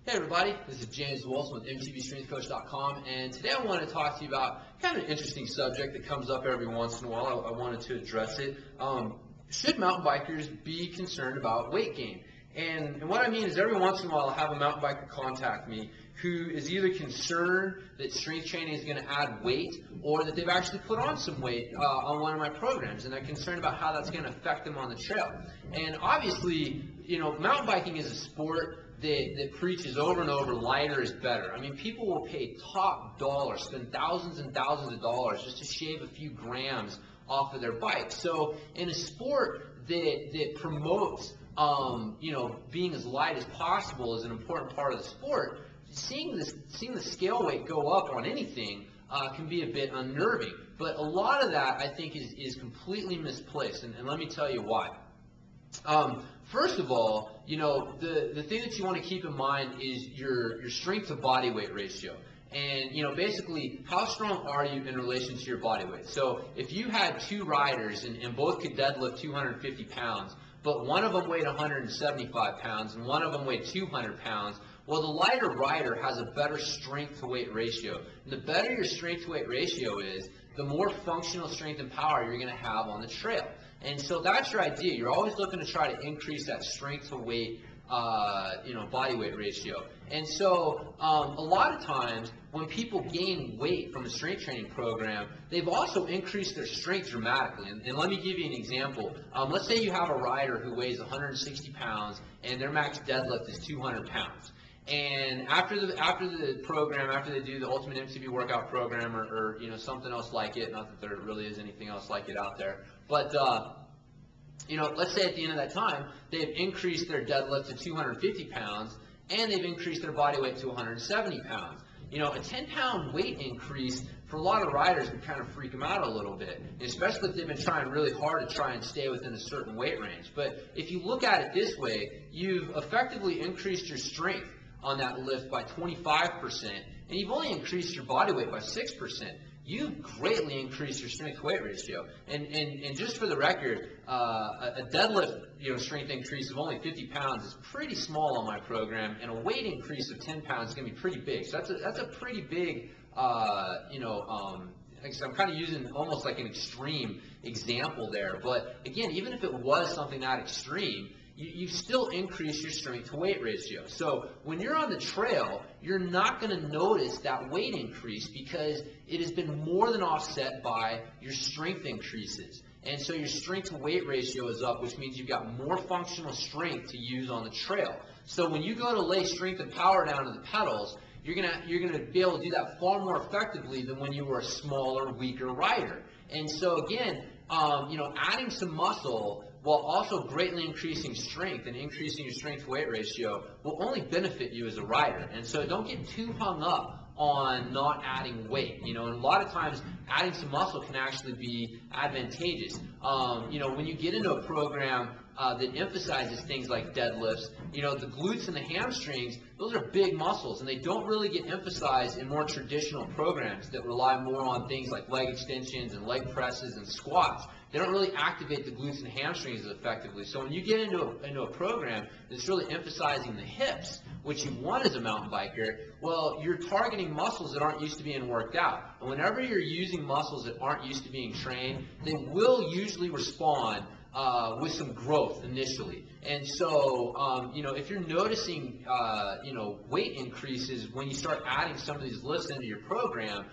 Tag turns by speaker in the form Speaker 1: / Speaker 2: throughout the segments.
Speaker 1: Hey everybody, this is James Wilson with MTBStrengthCoach.com, and today I want to talk to you about kind of an interesting subject that comes up every once in a while. I wanted to address it. Should mountain bikers be concerned about weight gain? And what I mean is every once in a while I have a mountain biker contact me who is either concerned that strength training is going to add weight or that they've actually put on some weight on one of my programs, and they're concerned about how that's going to affect them on the trail. And obviously, you know, mountain biking is a sport that preaches over and over lighter is better. I mean, people will pay top dollar, spend thousands and thousands of dollars just to shave a few grams off of their bike. So in a sport that promotes you know, being as light as possible is an important part of the sport, seeing the scale weight go up on anything can be a bit unnerving. But a lot of that, I think, is completely misplaced, and let me tell you why. First of all, you know, the thing that you want to keep in mind is your strength to body weight ratio. And, you know, basically, how strong are you in relation to your body weight? So if you had two riders and both could deadlift 250 pounds, but one of them weighed 175 pounds and one of them weighed 200 pounds, well, the lighter rider has a better strength to weight ratio. And the better your strength to weight ratio is, the more functional strength and power you're going to have on the trail. And so that's your idea. You're always looking to try to increase that strength to weight, you know, body weight ratio. And so a lot of times when people gain weight from a strength training program, they've also increased their strength dramatically. And let me give you an example. Let's say you have a rider who weighs 160 pounds and their max deadlift is 200 pounds. And after the program, after they do the Ultimate MTB workout program or you know, something else like it, not that there really is anything else like it out there, but you know, let's say at the end of that time they've increased their deadlift to 250 pounds and they've increased their body weight to 170 pounds. You know, a 10-pound weight increase for a lot of riders can kind of freak them out a little bit, especially if they've been trying really hard to try and stay within a certain weight range. But if you look at it this way, you've effectively increased your strength on that lift by 25%, and you've only increased your body weight by 6%. You've greatly increased your strength to weight ratio. And just for the record, a deadlift, you know, strength increase of only 50 pounds is pretty small on my program, and a weight increase of 10 pounds is going to be pretty big. So that's a pretty big, you know, I'm kind of using almost like an extreme example there. But again, even if it was something that extreme, you still increase your strength to weight ratio. So when you're on the trail, you're not going to notice that weight increase because it has been more than offset by your strength increases. And so your strength to weight ratio is up, which means you've got more functional strength to use on the trail. So when you go to lay strength and power down to the pedals, you're gonna be able to do that far more effectively than when you were a smaller, weaker rider. And so again, you know, adding some muscle while also greatly increasing strength and increasing your strength to weight ratio will only benefit you as a rider. And so don't get too hung up on not adding weight. You know, and a lot of times adding some muscle can actually be advantageous. You know, when you get into a program that emphasizes things like deadlifts, you know, the glutes and the hamstrings, those are big muscles, and they don't really get emphasized in more traditional programs that rely more on things like leg extensions and leg presses and squats. They don't really activate the glutes and hamstrings as effectively. So when you get into a program that's really emphasizing the hips, which you want as a mountain biker, well, you're targeting muscles that aren't used to being worked out. And whenever you're using muscles that aren't used to being trained, they will usually respond with some growth initially. And so, you know, if you're noticing, you know, weight increases when you start adding some of these lifts into your program,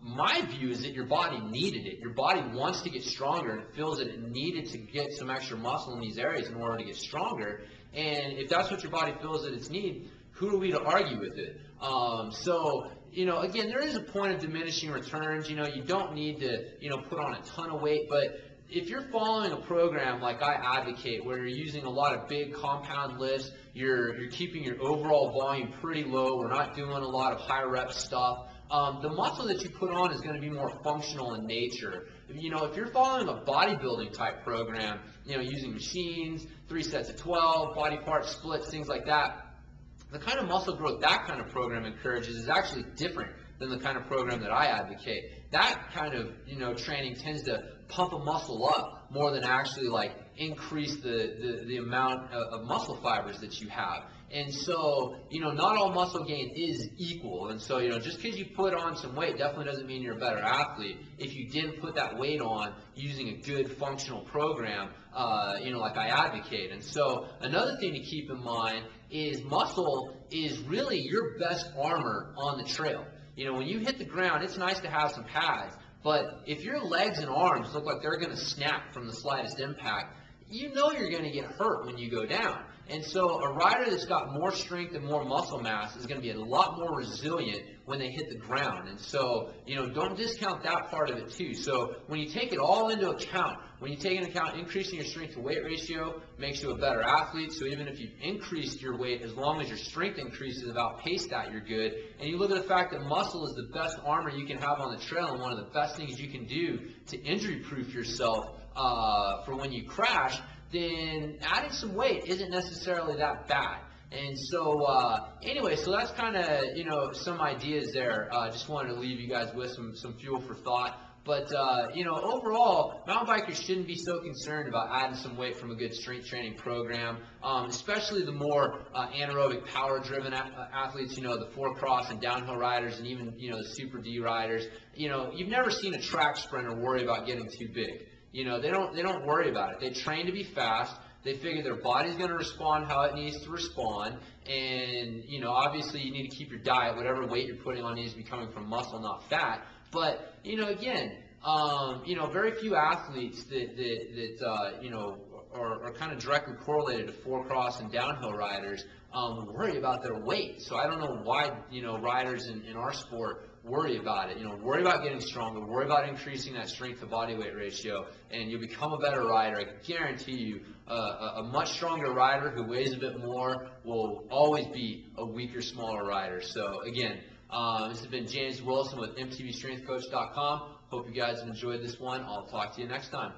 Speaker 1: my view is that your body needed it. Your body wants to get stronger and it feels that it needed to get some extra muscle in these areas in order to get stronger. And if that's what your body feels that it's need, who are we to argue with it? So, you know, again, there is a point of diminishing returns. You know, you don't need to, you know, put on a ton of weight, but if you're following a program like I advocate, where you're using a lot of big compound lifts, you're keeping your overall volume pretty low, we're not doing a lot of high rep stuff, the muscle that you put on is going to be more functional in nature. You know, if you're following a bodybuilding type program, you know, using machines, 3 sets of 12, body part splits, things like that, the kind of muscle growth that kind of program encourages is actually different than the kind of program that I advocate. That kind of, you know, training tends to pump a muscle up more than actually like increase the amount of muscle fibers that you have. And so, not all muscle gain is equal. And so, just because you put on some weight definitely doesn't mean you're a better athlete if you didn't put that weight on using a good functional program, like I advocate. And so another thing to keep in mind is muscle is really your best armor on the trail. When you hit the ground, it's nice to have some pads, but if your legs and arms look like they're going to snap from the slightest impact, you're going to get hurt when you go down. And so a rider that's got more strength and more muscle mass is going to be a lot more resilient when they hit the ground. And so, don't discount that part of it too. So when you take it all into account, when you take into account increasing your strength to weight ratio makes you a better athlete. So even if you've increased your weight, as long as your strength increases, outpaced that, you're good. And you look at the fact that muscle is the best armor you can have on the trail and one of the best things you can do to injury-proof yourself for when you crash, then adding some weight isn't necessarily that bad. And so anyway, so that's kind of, some ideas there. Just wanted to leave you guys with some fuel for thought. But, overall, mountain bikers shouldn't be so concerned about adding some weight from a good strength training program, especially the more anaerobic power-driven athletes, the 4-cross and downhill riders, and even, the Super D riders. You've never seen a track sprinter worry about getting too big. They don't worry about it. They train to be fast. They figure their body's going to respond how it needs to respond. And, obviously you need to keep your diet, whatever weight you're putting on needs to be coming from muscle, not fat. But, again, very few athletes that are kind of directly correlated to 4-cross and downhill riders worry about their weight. So I don't know why, riders in our sport worry about it. Worry about getting stronger, worry about increasing that strength to body weight ratio, and you'll become a better rider. I guarantee you a much stronger rider who weighs a bit more will always beat a weaker, smaller rider. So again, this has been James Wilson with MTBstrengthcoach.com. Hope you guys have enjoyed this one. I'll talk to you next time.